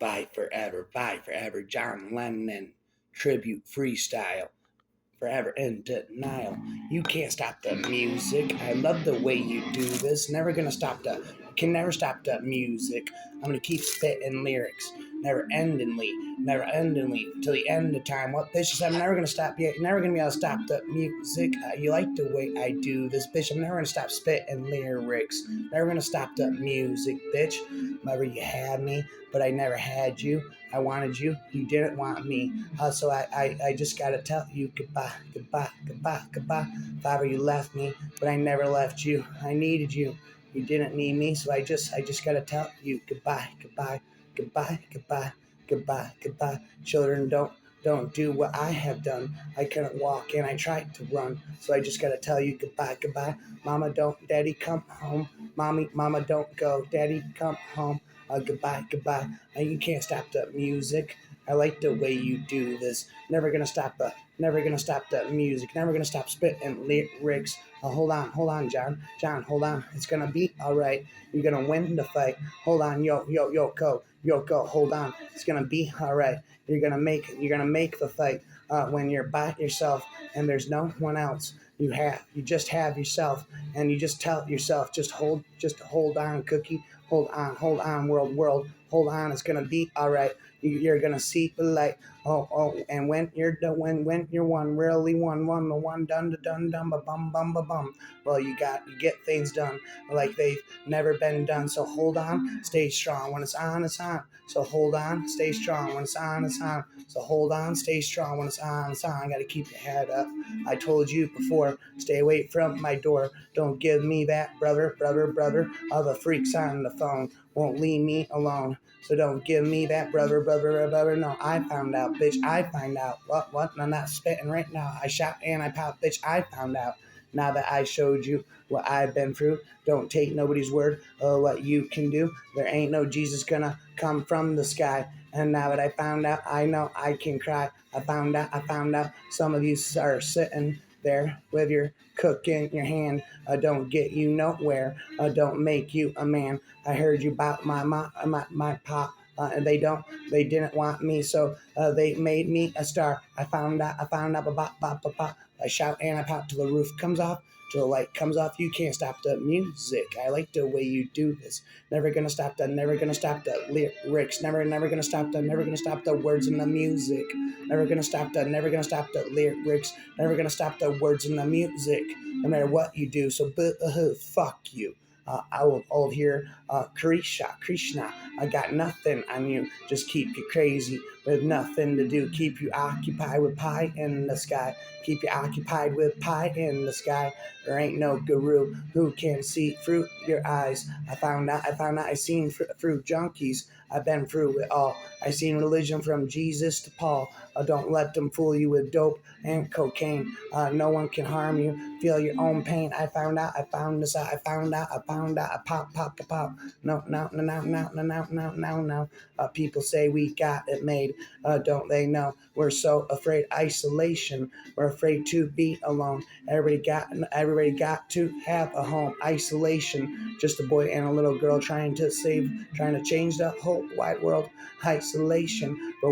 bye forever, John Lennon, tribute freestyle, forever in denial. You can't stop the music. I love the way you do this. Never gonna stop the, can never stop the music. I'm gonna keep spitting lyrics, never endingly, till the end of time. What bitches? I'm never gonna stop yet. You're never gonna be able to stop the music. You like the way I do this, bitch. I'm never gonna stop spitting lyrics. Never gonna stop the music, bitch. Remember you had me, but I never had you. I wanted you, you didn't want me. So I just gotta tell you goodbye, goodbye, goodbye, goodbye. Father, you left me, but I never left you. I needed you. You didn't need me, so I just gotta tell you goodbye, goodbye, goodbye, goodbye, goodbye, goodbye. Children, don't do what I have done. I couldn't walk and I tried to run, so I just gotta tell you goodbye, goodbye. Mama, don't, Daddy, come home. Mama, don't go. Daddy, come home. Goodbye, goodbye. You can't stop the music. I like the way you do this. Never gonna stop the music. Never gonna stop spitting lyrics. Hold on, John, hold on. It's gonna be all right. You're gonna win the fight. Hold on, Yoko, hold on. It's gonna be all right. You're gonna make the fight. When you're by yourself and there's no one else. You just have yourself, and you just tell yourself, just hold on, cookie. Hold on, world, hold on. It's gonna be all right. You're gonna see the light. And when you're done, when you're one, really the one done, ba bum. Well, you get things done like they've never been done. So hold on, stay strong. When it's on, it's on. So hold on, stay strong. When it's on, it's on. So hold on, stay strong. When it's on, it's on. I gotta keep your head up. I told you before, stay away from my door. Don't give me that, brother. All the freaks on the phone won't leave me alone. So don't give me that, brother. No, I found out, bitch. I find out. What? I'm not spitting right now. I shout and I pop, bitch. I found out. Now that I showed you what I've been through, don't take nobody's word or what you can do. There ain't no Jesus gonna come from the sky. And now that I found out, I know I can cry. I found out some of you are sitting there with your cook in your hand. Don't get you nowhere. Don't make you a man. I heard you about my pop. And they didn't want me, so they made me a star. I found out, ba. I shout and I pop till the roof comes off, till the light comes off. You can't stop the music. I like the way you do this. Never gonna stop the lyrics. Never gonna stop the words in the music. Never gonna stop the lyrics. Never gonna stop the words in the music. No matter what you do. So fuck you. I will hold here, Krishna. I got nothing on you. Just keep you crazy with nothing to do. Keep you occupied with pie in the sky. Keep you occupied with pie in the sky. There ain't no guru who can see through your eyes. I found out I seen through junkies. I've been through it all. I seen religion from Jesus to Paul. Don't let them fool you with dope and cocaine. No one can harm you. Feel your own pain. I found out. I found this out. I pop. No. People say we got it made. Don't they know? We're so afraid isolation. We're afraid to be alone. Everybody got to have a home. Isolation. Just a boy and a little girl trying to change the whole wide world. Isolation. The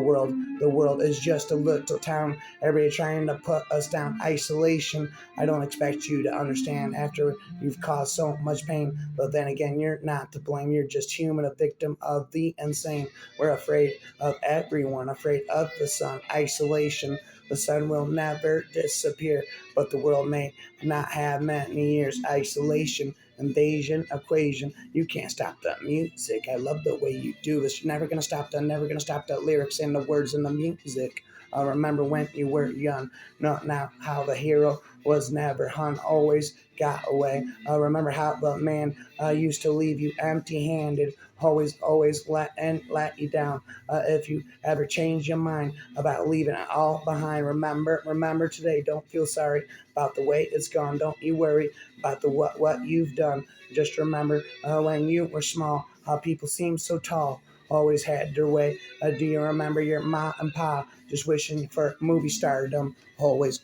world is just a little town. Everybody trying to put us down. Isolation. I don't expect you to understand after you've caused so much pain. But then again, you're not to blame. You're just human, a victim of the insane. We're afraid of everyone, afraid of the sun. Isolation. The sun will never disappear, but the world may not have many years. Isolation, invasion, equation. You can't stop the music. I love the way you do this. You're never gonna stop the lyrics and the words and the music. Remember when you were young, not now how the hero was never hung, always got away. Remember how the man used to leave you empty-handed, always let you down. If you ever change your mind about leaving it all behind, remember today. Don't feel sorry about the way it's gone. Don't you worry about the what you've done. Just remember when you were small, how people seemed so tall. Always had their way. Do you remember your ma and pa just wishing for movie stardom? Always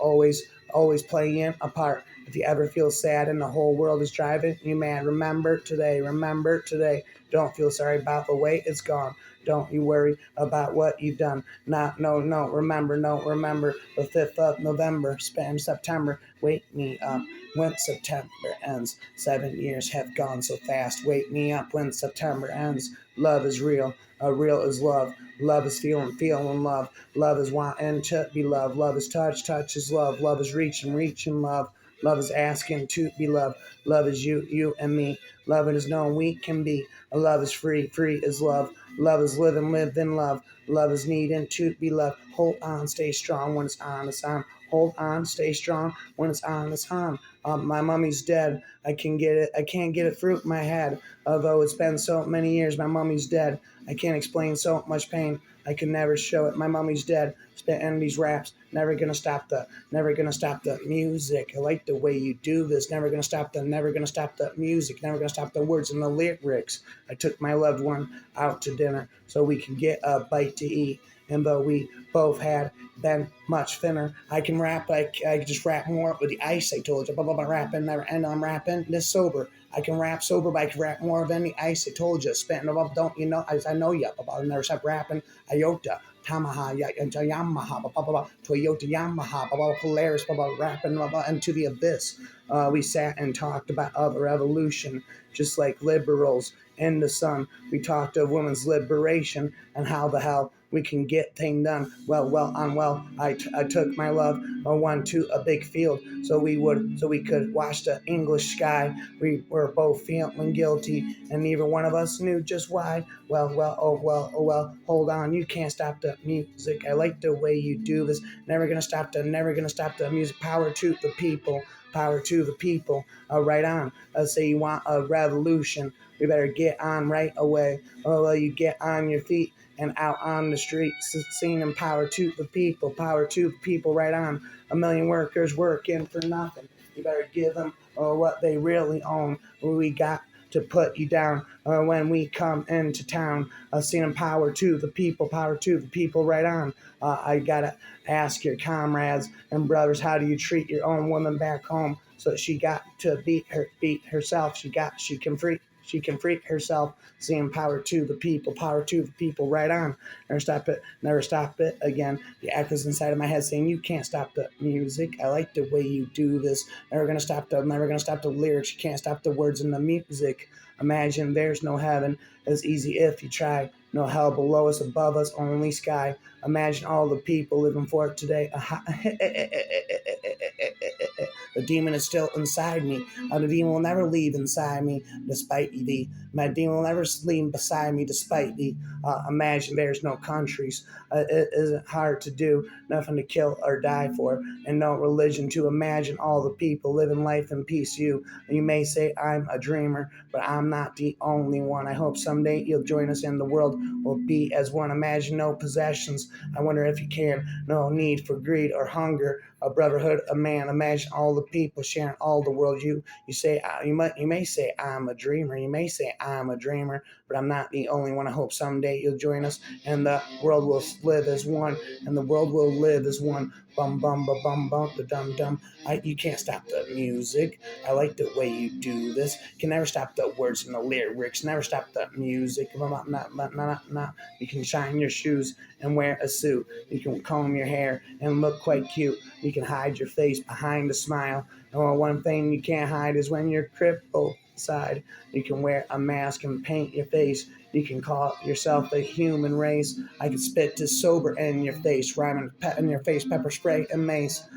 playing a part. If you ever feel sad and the whole world is driving you mad, remember today, remember today. Don't feel sorry about the way it's gone. Don't you worry about what you've done. Not, no, no, remember, no, remember the 5th of November, spend September. Wake me up when September ends. 7 years have gone so fast. Wake me up when September ends. Love is real. Real is love. Love is feeling, feeling love. Love is wanting to be loved. Love is touch, touch is love. Love is reaching, reaching love. Love is asking to be loved. Love is you, you and me. Love is knowing we can be. Love is free, free is love. Love is living, live in love. Love is needing to be loved. Hold on, stay strong when it's on, it's on. Hold on, stay strong when it's on, it's on. My mommy's dead. I can get it. I can't get it through my head. Although it's been so many years, my mommy's dead. I can't explain so much pain. I can never show it. My mommy's dead. Spitting these raps. Never gonna stop the music. I like the way you do this. Never gonna stop the music. Never gonna stop the words and the lyrics. I took my loved one out to dinner so we could get a bite to eat. And though we both had been much thinner, I can rap. I can just rap more with the ice. I told you, blah, rapping, never end. I'm rapping this sober. I can rap sober, but I can rap more than the ice. I told you, spitting above, don't you know? I know you. I never stop rapping. Iota, Tamaha, Yamaha, Toyota, Yamaha, Polaris, rapping into the abyss. We sat and talked about other evolution, just like liberals in the sun. We talked of women's liberation and how the hell we can get things done. I took my love one to a big field so we could watch the English sky. We were both feeling guilty, and neither one of us knew just why. Hold on, you can't stop the music. I like the way you do this. Never gonna stop the music. Power to the people. Power to the people. Right on. Say you want a revolution. We better get on right away. You get on your feet and out on the streets, singing power to the people, right on. A million workers working for nothing. You better give them what they really own. We got to put you down when we come into town. Singing power to the people, right on. I gotta ask your comrades and brothers, how do you treat your own woman back home? So she got to beat herself. She can freak herself. Singing power to the people, right on. Never stop it again. The echoes inside of my head saying you can't stop the music. I like the way you do this. Never gonna stop the lyrics. You can't stop the words in the music. Imagine there's no heaven. It's easy if you try. No hell below us, above us, only sky. Imagine all the people living for it today. The demon is still inside me. The demon will never leave inside me, despite thee. My demon will never leave beside me, despite thee. Imagine there's no countries. It isn't hard to do, nothing to kill or die for, and no religion to imagine all the people living life in peace. You may say I'm a dreamer, but I'm not the only one. I hope someday you'll join us and the world will be as one. Imagine no possessions. I wonder if you can. No need for greed or hunger. A brotherhood of man. Imagine all the people sharing all the world. You may say I'm a dreamer. You may say I'm a dreamer, but I'm not the only one. I hope someday you'll join us and the world will live as one. And the world will live as one. Bum bum ba bum bum the dum dum. You can't stop the music. I like the way you do this. Can never stop the words and the lyrics. Never stop the music. You can shine your shoes and wear a suit. You can comb your hair and look quite cute. You can hide your face behind a smile. And one thing you can't hide is when you're crippled inside. You can wear a mask and paint your face. You can call yourself a human race. I can spit this sober in your face, rhyming in your face, pepper spray and mace.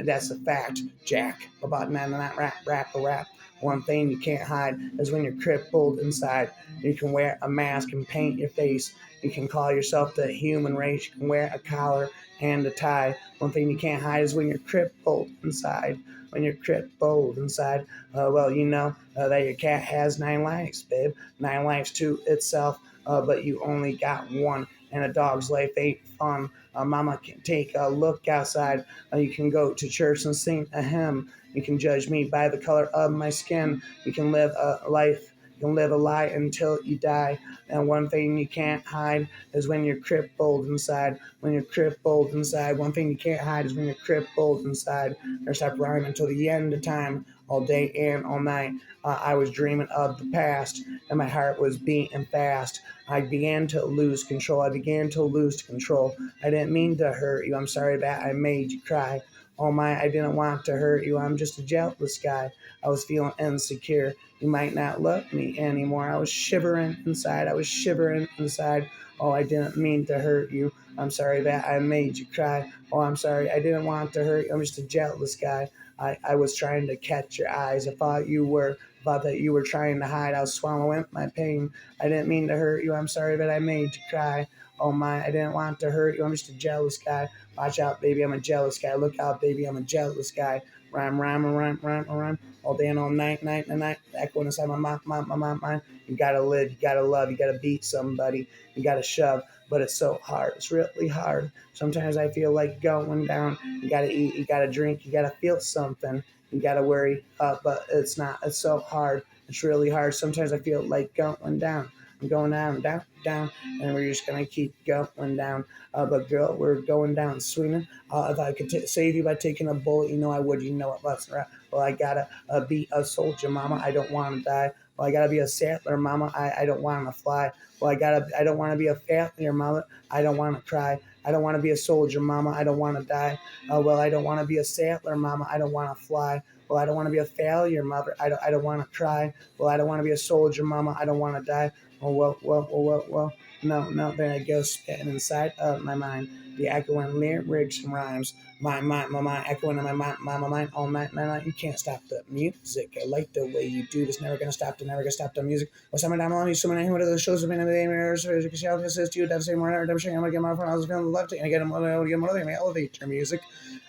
That's a fact, Jack. About not rap. One thing you can't hide is when you're crippled inside. You can wear a mask and paint your face. You can call yourself the human race. You can wear a collar and a tie. One thing you can't hide is when you're crippled inside. When you're crippled inside, that your cat has 9 lives, babe. 9 lives to itself, but you only got one. And a dog's life ain't fun. Mama can take a look outside. You can go to church and sing a hymn. You can judge me by the color of my skin. You can live a life You can live a lie until you die. And one thing you can't hide is when you're crippled inside. When you're crippled inside, one thing you can't hide is when you're crippled inside. Never stop rhyming until the end of time, all day and all night. I was dreaming of the past, and my heart was beating fast. I began to lose control. I began to lose control. I didn't mean to hurt you. I'm sorry that I made you cry. Oh my, I didn't want to hurt you. I'm just a jealous guy. I was feeling insecure. You might not love me anymore. I was shivering inside. I was shivering inside. Oh, I didn't mean to hurt you. I'm sorry that I made you cry. Oh, I'm sorry. I didn't want to hurt you. I'm just a jealous guy. I was trying to catch your eyes. I thought that you were trying to hide. I was swallowing my pain. I didn't mean to hurt you. I'm sorry that I made you cry. Oh my, I didn't want to hurt you. I'm just a jealous guy. Watch out, baby, I'm a jealous guy. Look out, baby, I'm a jealous guy. Rhyme, rhyme, rhyme, rhyme, rhyme. All day and all night, night, and night. Echoing inside my mind. You gotta live, you gotta love, you gotta beat somebody, you gotta shove. But it's so hard. It's really hard. Sometimes I feel like going down. You gotta eat, you gotta drink, you gotta feel something. You gotta worry, but it's not. It's so hard. It's really hard. Sometimes I feel like going down. I'm going down, down, down, and we're just gonna keep going down. But girl, we're going down swinging. If I could save you by taking a bullet, you know I would. You know it, let's right. Well, I gotta be a soldier, mama. I don't want to die. Well, I gotta be a sailor, mama. I don't want to fly. Well, I don't want to be a failure, mother. I don't want to cry. I don't want to be a soldier, mama. I don't want to die. Well, I don't want to be a sailor, mama. I don't want to fly. Well, I don't want to be a failure, mother. I don't want to cry. Well, I don't want to be a soldier, mama. I don't want to die. Oh, well. No, then it goes spitting inside of my mind. The echoing lyrics and rhymes. My mind echoing in my mind all night, night. You can't stop the music. I like the way you do this. Never gonna stop. Never gonna stop the music. What's up, down along? So many of those shows have been in the mirrors. You can see how this is to you. That's the same word. I'm gonna get my phone. I was feeling left, and I get them. I'm gonna get them. I'm gonna elevate your music.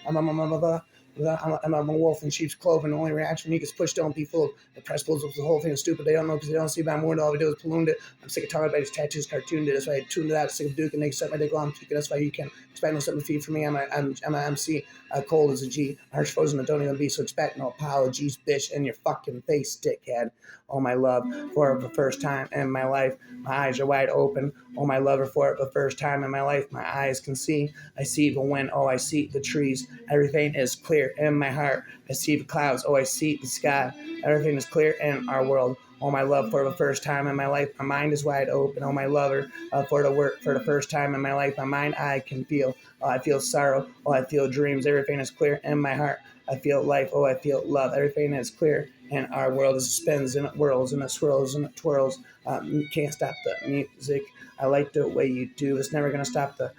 I'm a wolf in sheep's clothing. The only reaction he gets pushed, don't be fooled. The press pulls up the whole thing is stupid. They don't know because they don't see by more. All we do is ballooned it. I'm sick of talking about his tattoos, cartooned it. That's why I tuned it out. Sick of Duke and they set my dick while I'm tweaking. That's why you can't expect no something to feed for me. I'm an MC. Cold as a G. Harsh frozen. I don't even be so expect no apologies, bitch, in your fucking face, dickhead. Oh, my love, for the first time in my life, my eyes are wide open. Oh, my lover, for the first time in my life, my eyes can see. I see the wind. Oh, I see the trees. Everything is clear in my heart. I see the clouds. Oh, I see the sky. Everything is clear in our world. Oh, my love, for the first time in my life, my mind is wide open. Oh, my lover, for the work, for the first time in my life, my mind I can feel. Oh, I feel sorrow. Oh, I feel dreams. Everything is clear in my heart. I feel life. Oh, I feel love. Everything is clear. And our world is spins and it whirls and it swirls and it twirls. You can't stop the music. I like the way you do. It's never gonna stop the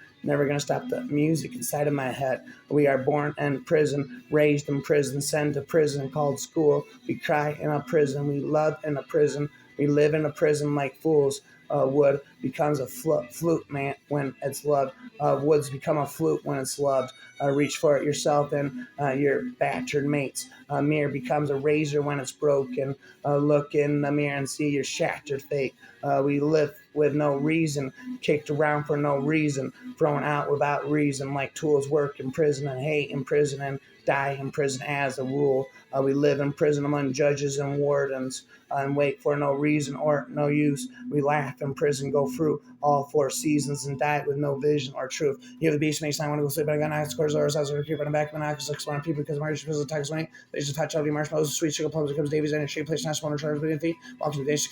music inside of my head. We are born in prison, raised in prison, sent to prison, called school. We cry in a prison. We love in a prison. We live in a prison like fools. Wood becomes a flute, man, when it's loved. Woods become a flute when it's loved. Reach for it yourself and your battered mates. A mirror becomes a razor when it's broken. Look in the mirror and see your shattered fate. We live with no reason, kicked around for no reason, thrown out without reason, like tools work in prison and hate in prison and die in prison as a rule. We live in prison among judges and wardens and wait for no reason or no use. We laugh in prison, go through all 4 seasons and die with no vision or truth. You have the beast makes time want to go sleep, but I got night scores or hours of keep on the back of my knocks, 6 people because my physical attacks when they just touch all the marshmallows, sweet sugar plums, becomes Davies and she plays national charge between feet, walking the day, she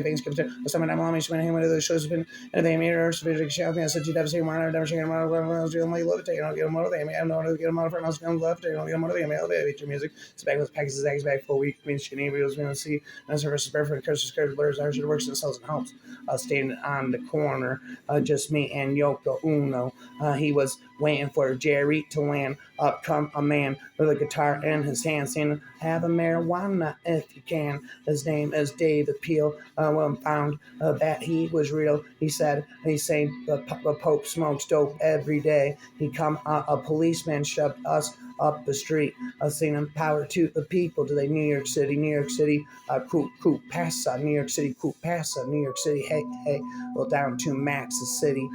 things comes to some of them mommy, she went hang one of those shows have been and they made her so she helped me. I said you never say more, never shaking them out, I was doing my love it, you don't get them out of them, I don't know to get them out of friends come left, you don't get them out of them, elevate your music. It's back with packages, eggs back full week, means she name videos we don't see, and versus barefoot, curses, curves, blurs, ours works and sells and helps. Standing on the corner, just me and Yoko Uno. He was waiting for Jerry to land. Up come a man with a guitar in his hand, saying, "Have a marijuana if you can." His name is Dave Appeal. When found that he was real, he said, he's saying the Pope smokes dope every day. He come a policeman shoved us up the street, singing power to the people, to the New York City, coop, passa, New York City, coop, passa, New York City, hey, well, down to Max's City,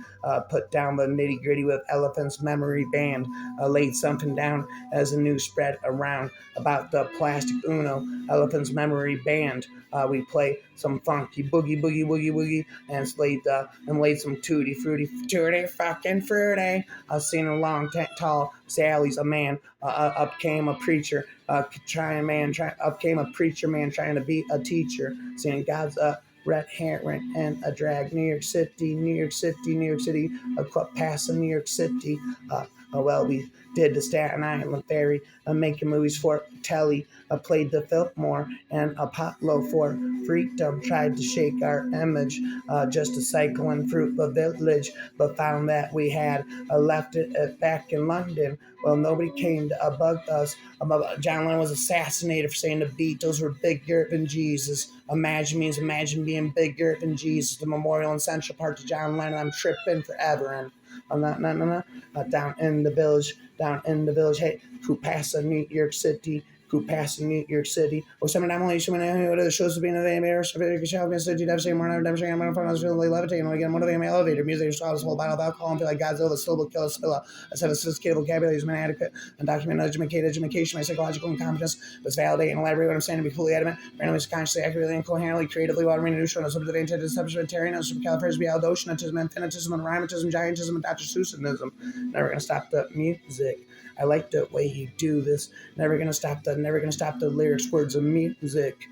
put down the nitty gritty with elephants Elephant's Memory Band laid something down as the news spread around about the plastic Uno Elephant's Memory Band. We play some funky boogie, boogie, woogie, woogie, and laid some tutti fucking fruity. Seen a long, tall Sally's a man. Up came a preacher, up came a preacher man trying to be a teacher. Seeing God's red herring and a drag. New York City, New York City, New York City, a club past New York City. Well, we did the Staten Island Ferry, making movies for telly. Played the Fillmore and Apollo for freedom. Tried to shake our image, just a cycling through the village, but found that we had left it back in London. Well, nobody came to bug us. John Lennon was assassinated for saying the Beatles were bigger than Jesus. Imagine being bigger than Jesus. The memorial in Central Park to John Lennon. I'm tripping forever. And down in the village. Hey, who passed New York City? Who passed in New York City? Oh, some demolition when the shows have been in the air, shall city, devastating, more devastating, I'm going to find us really levitating, and I get motivating my elevator. Music, saw this whole bottle of alcohol, and feel like Godzilla, syllable, kill, spilla. I said a sophisticated vocabulary is inadequate, undocumented education, my psychological incompetence, was validate and elaborate what I'm saying to be fully adamant, randomly, consciously, accurately, incoherently, creatively, while remaining neutral, no subject of anti-deception, supercalifragisticexpialidocious, infinitism, and rhymatism, giantism, and Dr. Seussianism. Never gonna stop the music. I like the way you do this. Never gonna stop the lyrics, words of music.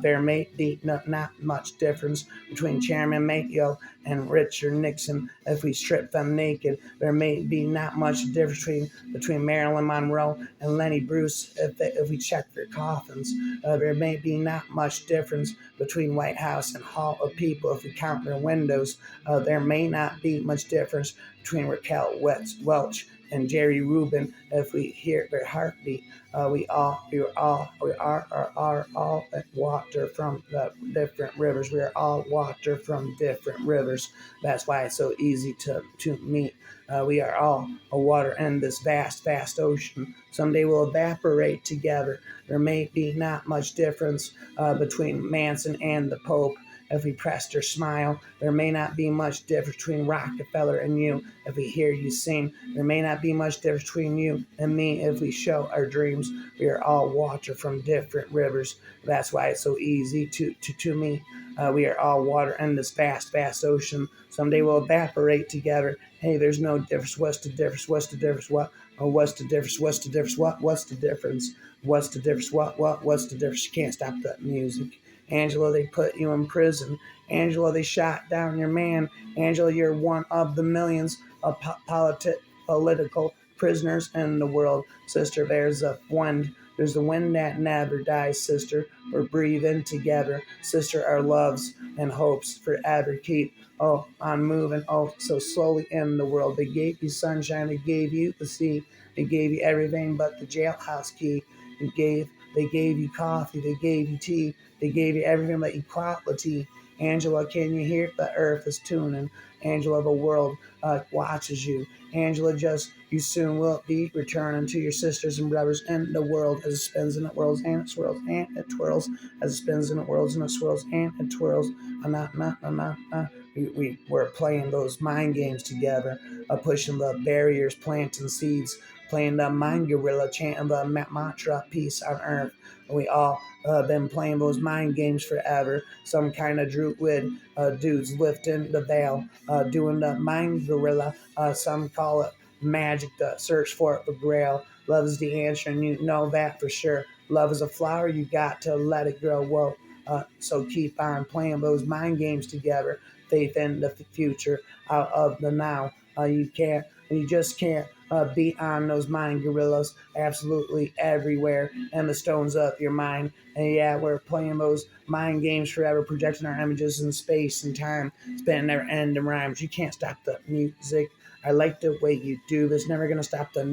There may be not much difference between Chairman Mayo and Richard Nixon if we strip them naked. There may be not much difference between Marilyn Monroe and Lenny Bruce if we check their coffins. There may be not much difference between White House and Hall of People if we count their windows. There may not be much difference between Raquel Welch and Jerry Rubin if we hear their heartbeat. We are all water from the different rivers. We are all water from different rivers. That's why it's so easy to meet. We are all a water in this vast ocean. Someday we'll evaporate together. There may be not much difference between Manson and the Pope. If we pressed or smile, there may not be much difference between Rockefeller and you. If we hear you sing, there may not be much difference between you and me if we show our dreams. We are all water from different rivers. That's why it's so easy to me. We are all water in this vast ocean. Someday we'll evaporate together. Hey, there's no difference. What's the difference? What's the difference? What? Oh, what's the difference? What's the difference? What? What's the difference? What's the difference? What? What's the difference? You can't stop that music. Angela, they put you in prison. Angela, they shot down your man. Angela, you're one of the millions of political prisoners in the world. Sister, there's a wind. There's the wind that never dies, sister. We're breathing together. Sister, our loves and hopes forever keep. Oh, on moving, oh, so slowly in the world. They gave you sunshine, they gave you the sea. They gave you everything but the jailhouse key. They gave you coffee, they gave you tea, they gave you everything but equality. Angela, can you hear the earth is tuning? Angela, the world watches you. Angela, you soon will be returning to your sisters and brothers in the world as it spins and it whirls and it swirls and it twirls, as it spins and it whirls and it swirls and it twirls. We were playing those mind games together, pushing the barriers, planting seeds, playing the mind gorilla, chanting the mantra, peace on earth. We all been playing those mind games forever. Some kind of druid dudes lifting the veil, doing the mind gorilla. Some call it magic, the search for the grail. Love is the answer, and you know that for sure. Love is a flower, you got to let it grow. Whoa. So keep on playing those mind games together. Faith in the future, out of the now. You just can't beat on those mind gorillas absolutely everywhere and the stones of your mind. And yeah, we're playing those mind games forever, projecting our images in space and time, spinning never ending rhymes. You can't stop the music. I like the way you do this. Never gonna stop the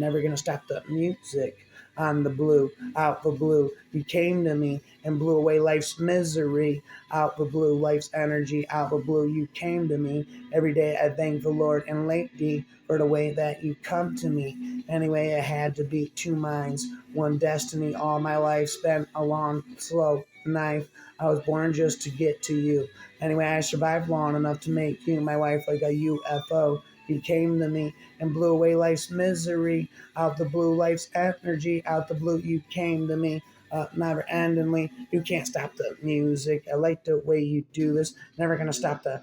music. On the blue, out the blue. You came to me and blew away life's misery. Out the blue, life's energy. Out the blue, you came to me. Every day I thank the Lord and lately for the way that you come to me. Anyway, I had to be two minds, one destiny. All my life spent along slow knife. I was born just to get to you. Anyway, I survived long enough to make you my wife like a UFO. You came to me and blew away life's misery. Out the blue, life's energy. Out the blue, you came to me. Never endingly. You can't stop the music. I like the way you do this. Never gonna stop the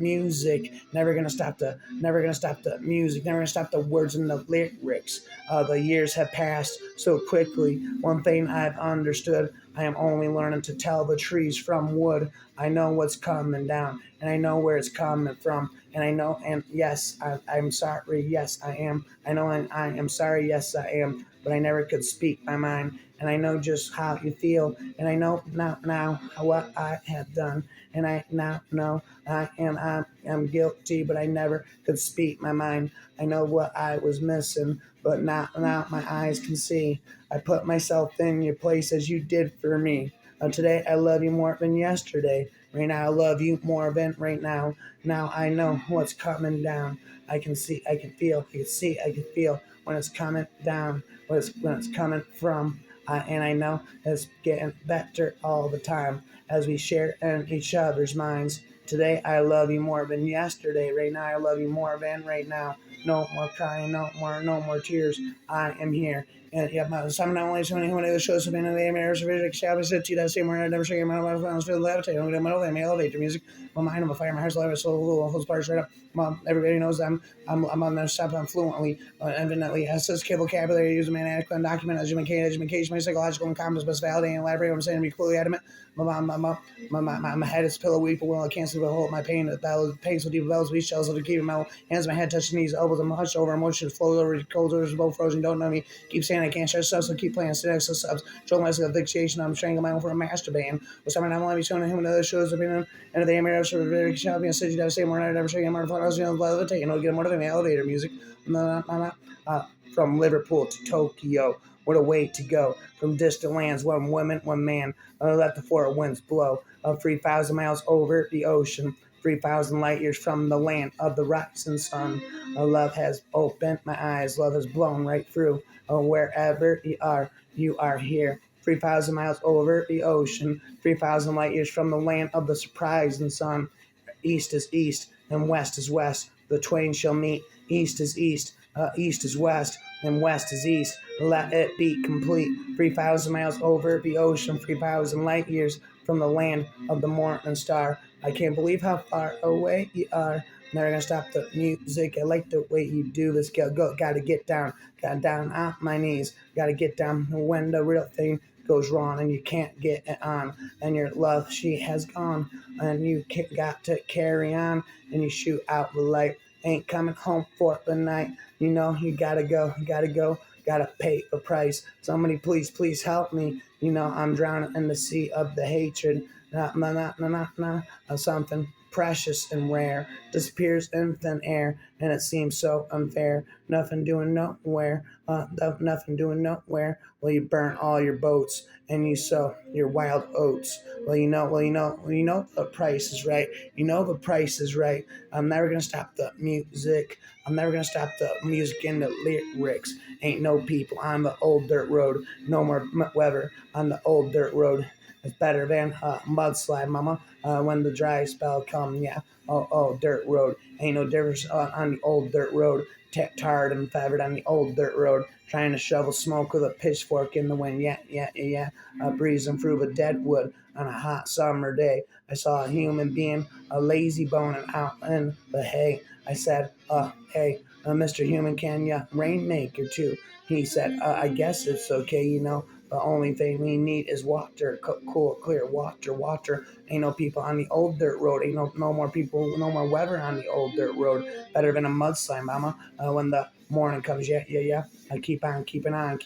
music. Never gonna stop the music. Never gonna stop the words and the lyrics. The years have passed so quickly. One thing I've understood, I am only learning to tell the trees from wood. I know what's coming down, and I know where it's coming from. And I know, and yes, I'm sorry. Yes, I am. I know, and I am sorry. Yes, I am. But I never could speak my mind. And I know just how you feel. And I know now what I have done. And I now know I am guilty, but I never could speak my mind. I know what I was missing, but now my eyes can see. I put myself in your place as you did for me. Today I love you more than yesterday. Right now I love you more than right now. Now I know what's coming down. I can see, I can feel, I can see, I can feel when it's coming down, when it's coming from. And I know it's getting better all the time as we share in each other's minds. Today I love you more than yesterday. Right now I love you more than right now. No more crying, no more tears. I am here. And yeah, my some not only so many who the shows have been in the mirrors of music, Shabbos said to that same word, I never show you my life, I was feeling levitate, I'm going to elevator music. My mind, I'm a fire, my heart's alive, so little, whole sparks right up. Mom, everybody knows I'm on their step, I'm fluently, evidently. I says vocabulary, use a man, adequate, document, education, my psychological and common, best validate and elaborate what I'm saying to be clearly adamant. My head is pillow weak, but well, I can't sleep, I hold my pain, the battle, pain so deep, bells, weak shells, so to keep my hands, my head, touch the knees, elbows, I'm hushed over, emotions flow over, cold orders, both frozen, don't know me, keep saying I can't share subs, so keep playing syntax of subs, show myself fixation, I'm strangling my own for a master band, with someone I'm only showing him and other shows have been in, and the amateur of very shall be a city that say more, I never show you more, I was going to levitate, you know, get more than the elevator music, from Liverpool to Tokyo. What a way to go. From distant lands, one woman, one man. Let the four winds blow. 3,000 miles over the ocean. 3,000 light years from the land of the rising sun. Love has opened my eyes. Love has blown right through. Wherever you are here. 3,000 miles over the ocean. 3,000 light years from the land of the surprising sun. East is east, and west is west. The twain shall meet. East is east, east is west, and west is east. Let it be complete. 3,000 miles over the ocean, 3,000 light years from the land of the morning star. I can't believe how far away you are. Never gonna stop the music. I like the way you do this. Gotta get down. Got down on my knees. Gotta get down when the real thing goes wrong and you can't get it on. And your love, she has gone. And you got to carry on. And you shoot out the light. Ain't coming home for the night. You know you gotta go. Gotta pay the price. Somebody please help me. You know I'm drowning in the sea of the hatred. Something precious and rare disappears in thin air, and it seems so unfair. Nothing doing nowhere, nothing doing nowhere. Well, you burn all your boats and you sow your wild oats. Well, the price is right. You know the price is right. I'm never gonna stop the music. I'm never gonna stop the music and the lyrics. Ain't no people on the old dirt road. No more weather on the old dirt road. It's better than a mudslide, mama. When the dry spell come, yeah. Oh, dirt road. Ain't no difference on the old dirt road. Tarred and feathered on the old dirt road. Trying to shovel smoke with a pitchfork in the wind. Yeah. Breezing through the dead wood on a hot summer day. I saw a human being, a lazy boning out in the hay. I said, hey, Mr. Human, can ya rainmaker too? He said, I guess it's okay, you know. The only thing we need is water, cool, clear water. Ain't no people on the old dirt road. Ain't no more people, no more weather on the old dirt road. Better than a mudslide, mama. When the morning comes, yeah. I keep on keeping on.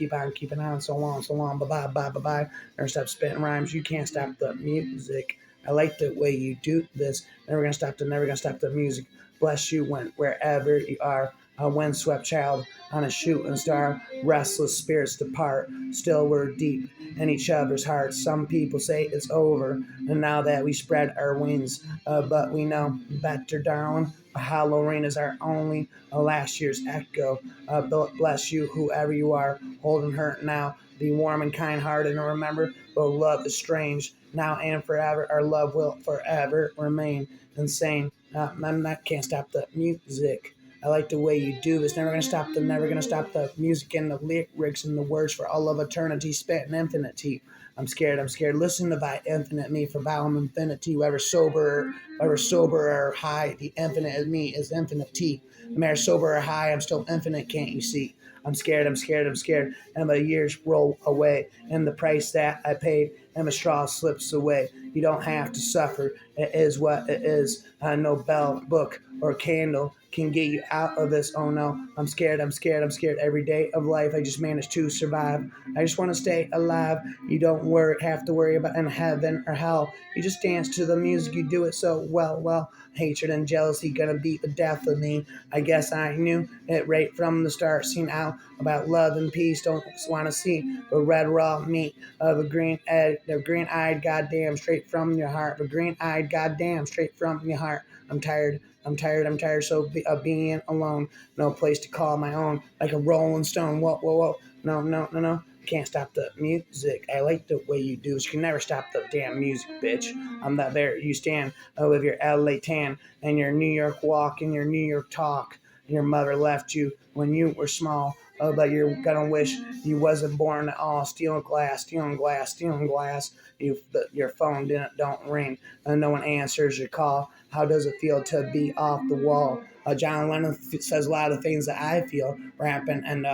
So long. Bye. Never stop spitting rhymes. You can't stop the music. I like the way you do this. Never gonna stop the music. Bless you wherever you are. a windswept child on a shooting star. Restless spirits depart, still we're deep in each other's hearts. Some people say it's over, and now that we spread our wings, but we know better, darling. Halloween is our only last year's echo. Bless you, whoever you are, holding her now. Be warm and kind-hearted, and remember, though love is strange, now and forever, our love will forever remain insane. Can't stop the music. I like the way you do this. Never gonna stop the, never gonna stop the music and the lyrics and the words for all of eternity, spent in infinity. I'm scared, I'm scared. Listen to thy infinite me, for thou am infinity. Whether sober or high, the infinite in me is infinity. No matter sober or high, I'm still infinite, can't you see? I'm scared, I'm scared, I'm scared. And the years roll away, and the price that I paid, and the straw slips away. You don't have to suffer. It is what it is. No bell, book, or candle can get you out of this. Oh no, I'm scared, I'm scared, I'm scared. Every day of life, I just manage to survive. I just want to stay alive. You don't have to worry about in heaven or hell. You just dance to the music. You do it so well. Well, hatred and jealousy gonna beat the death of me. I guess I knew it right from the start. Seen out about love and peace. Don't want to see the red raw meat of a the green-eyed goddamn straight from your heart. The green-eyed goddamn straight from your heart. I'm tired. I'm tired. I'm tired of being alone. No place to call my own. Like a rolling stone. Whoa, whoa, whoa. No, no, no, no. Can't stop the music. I like the way you do it. You can never stop the damn music, bitch. I'm not there. You stand with your LA tan and your New York walk and your New York talk. Your mother left you when you were small. But you're gonna wish you wasn't born at all. Stealing glass, stealing glass, stealing glass. Your phone don't ring, and no one answers your call. How does it feel to be off the wall? John Lennon says a lot of things that I feel, rapping and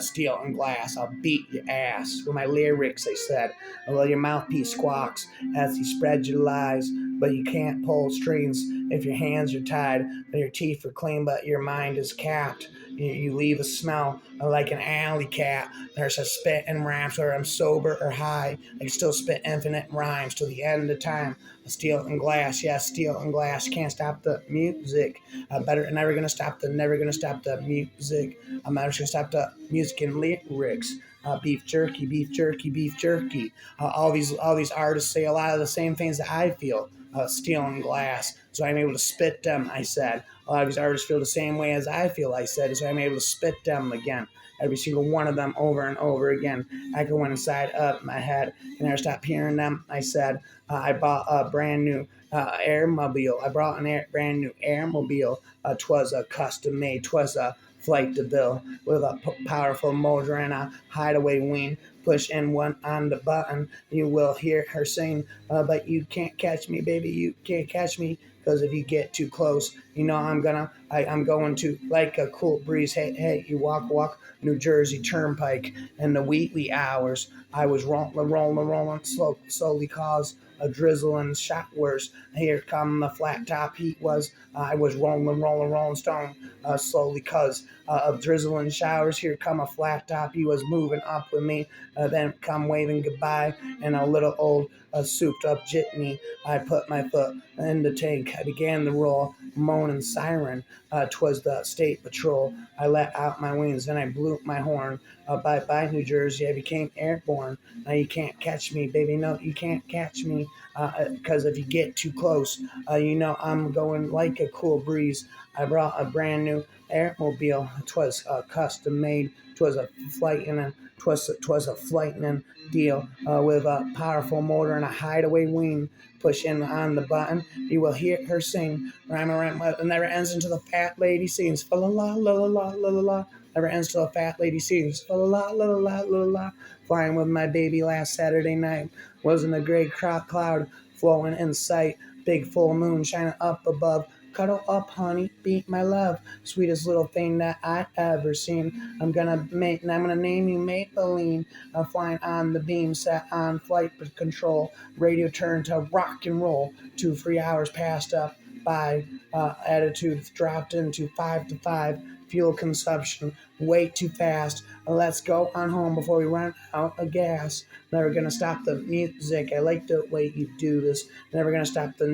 stealing glass. I'll beat your ass. With my lyrics, they said. Well, your mouthpiece squawks as you spread your lies, but you can't pull strings if your hands are tied. Your teeth are clean, but your mind is capped. You leave a smell like an alley cat. There's a spit and rhymes, whether I'm sober or high. I can still spit infinite rhymes till the end of time. Steel and glass, yes, steel and glass. Can't stop the music. Never gonna stop the music. I'm never gonna stop the music and lyrics. Beef jerky, beef jerky, beef jerky. All these artists say a lot of the same things that I feel. Steel and glass. So I'm able to spit them. I said. A lot of these artists feel the same way as I feel. I said. So I'm able to spit them again. Every single one of them over and over again. Echoing inside of my head. And I never stop hearing them. I said. I bought a brand new airmobile. I brought brand new airmobile. 'Twas a custom made. 'Twas a flight to bill with a powerful motor and a hideaway wing. Push in one on the button, you will hear her sing. But you can't catch me, baby. You can't catch me. Because if you get too close, you know I'm going to like a cool breeze. Hey, hey, you walk, New Jersey Turnpike in the wee hours. I was rolling, slowly cause a drizzle and showers. Here come the flat top heat was. I was rolling stone slowly cause of drizzle and showers. Here come a flat top. He was moving up with me. Then come waving goodbye and a little old souped up jitney. I put my foot in the tank. I began the roll, moaning siren. 'Twas the state patrol. I let out my wings, then I blew my horn. Bye, New Jersey. I became airborne. Now you can't catch me, baby. No, you can't catch me. Because if you get too close, you know I'm going like a cool breeze. I brought a brand new airmobile. 'Twas custom made. 'Twas a flightning deal with a powerful motor and a hideaway wing. Push in on the button, you will hear her sing. Rhyme, it never ends until the fat lady sings. Fa la la la la la la la. Never ends till the fat lady sings. Fa la la la la la la. Flying with my baby last Saturday night. Wasn't a gray cloud flowing in sight. Big full moon shining up above. Cuddle up, honey, be my love. Sweetest little thing that I ever seen. I'm gonna name you Maybelline. Flying on the beam, set on flight control. Radio turned to rock and roll. 2 free hours passed up by. attitude dropped into 5 to 5. Fuel consumption way too fast. Let's go on home before we run out of gas. Never gonna stop the music. I like the way you do this. Never gonna stop the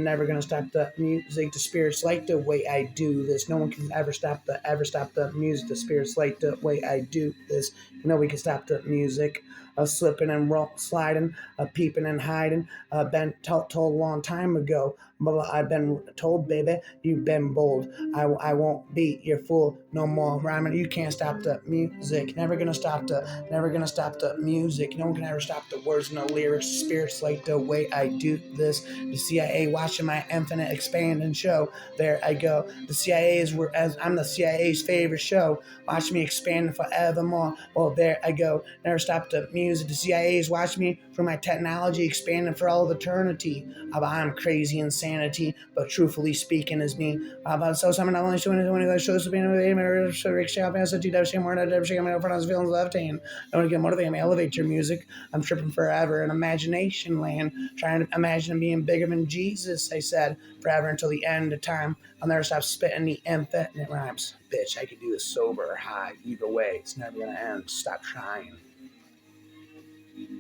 music. The spirits like the way I do this. No one can ever stop the music. The spirits like the way I do this. We can stop the music. Slipping and sliding, peeping and hiding. Been told a long time ago. But I've been told, baby, you've been bold. I won't be your fool no more. Rhyming, you can't stop the music. Never gonna stop the music. No one can ever stop the words and the lyrics. Spirits like the way I do this. The CIA watching my infinite expanding show. There I go. The CIA as I'm the CIA's favorite show. Watch me expand forevermore. Well, there I go. Never stop the music. The CIA is watching me for my technology expanding for all of eternity. I'm crazy insanity, but truthfully speaking is me. About so someone only showing when it shows being a shop as a two more than feelings left hand. I want to get motivated. Elevate your music. I'm tripping forever in imagination land, trying to imagine being bigger than Jesus. I said forever until the end of time. I'll never stop spitting the infinite rhymes. Bitch, I could do this sober or high. Either way, it's never gonna end. Stop trying.